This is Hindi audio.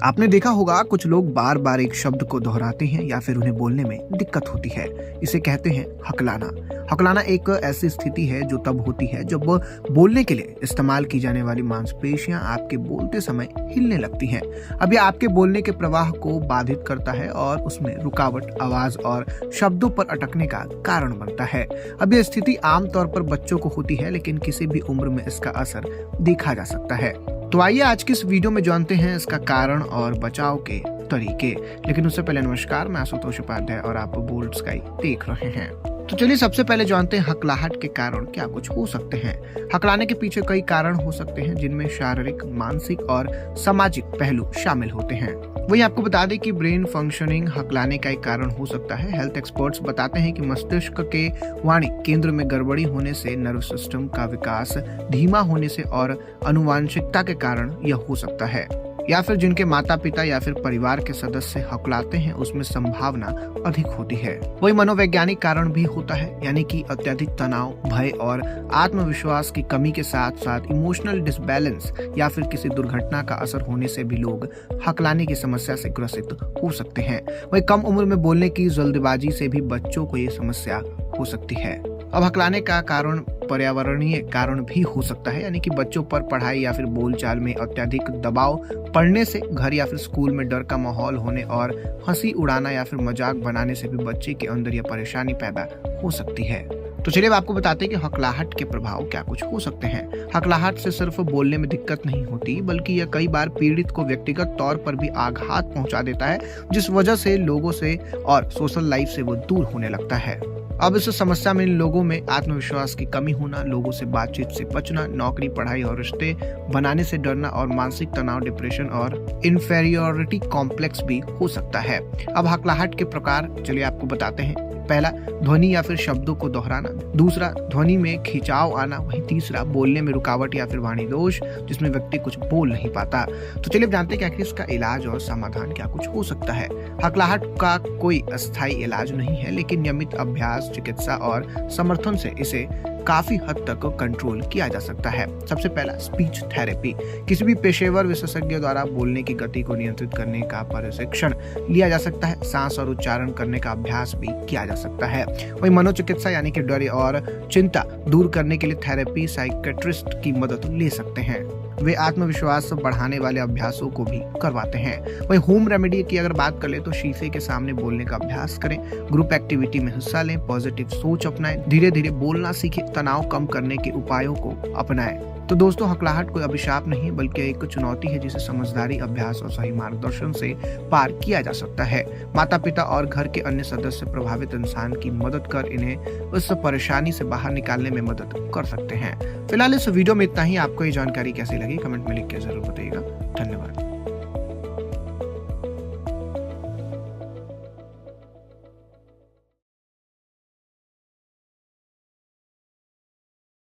आपने देखा होगा कुछ लोग बार बार एक शब्द को दोहराते हैं या फिर उन्हें बोलने में दिक्कत होती है। इसे कहते हैं हकलाना। हकलाना एक ऐसी स्थिति है जो तब होती है जब बोलने के लिए इस्तेमाल की जाने वाली मांसपेशियां आपके बोलते समय हिलने लगती हैं। अब यह आपके बोलने के प्रवाह को बाधित करता है और उसमें रुकावट, आवाज और शब्दों पर अटकने का कारण बनता है। अब यह स्थिति आमतौर पर बच्चों को होती है, लेकिन किसी भी उम्र में इसका असर देखा जा सकता है। तो आइए आज की इस वीडियो में जानते हैं इसका कारण और बचाव के तरीके। लेकिन उससे पहले नमस्कार, मैं आशुतोष उपाध्याय और आप बोल्ड स्काई देख रहे हैं। तो चलिए सबसे पहले जानते हैं हकलाहट के कारण क्या कुछ हो सकते हैं। हकलाने के पीछे कई कारण हो सकते हैं, जिनमें शारीरिक, मानसिक और सामाजिक पहलू शामिल होते हैं। वही आपको बता दें कि ब्रेन फंक्शनिंग हकलाने का एक कारण हो सकता है। हेल्थ एक्सपर्ट्स बताते हैं कि मस्तिष्क के वाणी केंद्र में गड़बड़ी होने से, नर्व सिस्टम का विकास धीमा होने से और आनुवांशिकता के कारण यह हो सकता है। या फिर जिनके माता पिता या फिर परिवार के सदस्य हकलाते हैं, उसमें संभावना अधिक होती है। वही मनोवैज्ञानिक कारण भी होता है, यानी कि अत्यधिक तनाव, भय और आत्मविश्वास की कमी के साथ साथ इमोशनल डिसबैलेंस या फिर किसी दुर्घटना का असर होने से भी लोग हकलाने की समस्या से ग्रसित हो सकते हैं। वही कम उम्र में बोलने की जल्दबाजी से भी बच्चों को ये समस्या हो सकती है। अब हकलाने का कारण पर्यावरणीय कारण भी हो सकता है, यानी कि बच्चों पर पढ़ाई या फिर बोलचाल में अत्यधिक दबाव पड़ने से, घर या फिर स्कूल में डर का माहौल होने और हंसी उड़ाना या फिर मजाक बनाने से भी बच्चे के अंदर यह परेशानी पैदा हो सकती है। तो चलिए अब आपको बताते हैं कि हकलाहट के प्रभाव क्या कुछ हो सकते हैं। हकलाहट से सिर्फ बोलने में दिक्कत नहीं होती, बल्कि यह कई बार पीड़ित को व्यक्तिगत तौर पर भी आघात पहुंचा देता है, जिस वजह से लोगों से और सोशल लाइफ से वो दूर होने लगता है। अब इस समस्या में इन लोगों में आत्मविश्वास की कमी होना, लोगों से बातचीत से बचना, नौकरी, पढ़ाई और रिश्ते बनाने से डरना और मानसिक तनाव, डिप्रेशन और इन्फेरियोरिटी कॉम्प्लेक्स भी हो सकता है। अब हकलाहट के प्रकार चलिए आपको बताते हैं। पहला, ध्वनि या फिर शब्दों को दोहराना। दूसरा, ध्वनि में खिंचाव आना। वहीं तीसरा, बोलने में रुकावट या फिर वाणी दोष, जिसमें व्यक्ति कुछ बोल नहीं पाता। तो चलिए जानते हैं कि आखिर इसका इलाज और समाधान क्या कुछ हो सकता है। हकलाहट का कोई अस्थायी इलाज नहीं है, लेकिन नियमित अभ्यास, चिकित्सा और समर्थन से इसे काफी हद तक कंट्रोल किया जा सकता है। सबसे पहला, स्पीच थेरेपी। किसी भी पेशेवर विशेषज्ञ द्वारा बोलने की गति को नियंत्रित करने का प्रशिक्षण लिया जा सकता है। सांस और उच्चारण करने का अभ्यास भी किया जा सकता है। वही मनोचिकित्सा, यानी कि डर और चिंता दूर करने के लिए थेरेपी साइकेट्रिस्ट की मदद ले सकते हैं। वे आत्मविश्वास बढ़ाने वाले अभ्यासों को भी करवाते हैं। वही होम रेमेडी की अगर बात कर ले तो शीशे के सामने बोलने का अभ्यास करें, ग्रुप एक्टिविटी में हिस्सा लें, पॉजिटिव सोच अपनाएं, धीरे धीरे बोलना सीखें, तनाव कम करने के उपायों को अपनाएं। तो दोस्तों, हकलाहट कोई अभिशाप नहीं बल्कि एक चुनौती है, जिसे समझदारी, अभ्यास और सही मार्गदर्शन से पार किया जा सकता है। माता पिता और घर के अन्य सदस्य प्रभावित इंसान की मदद कर इन्हें उस परेशानी से बाहर निकालने में मदद कर सकते हैं। फिलहाल इस वीडियो में इतना ही। आपको ये जानकारी कैसी लगी कमेंट में लिख के जरूर बताइएगा। धन्यवाद।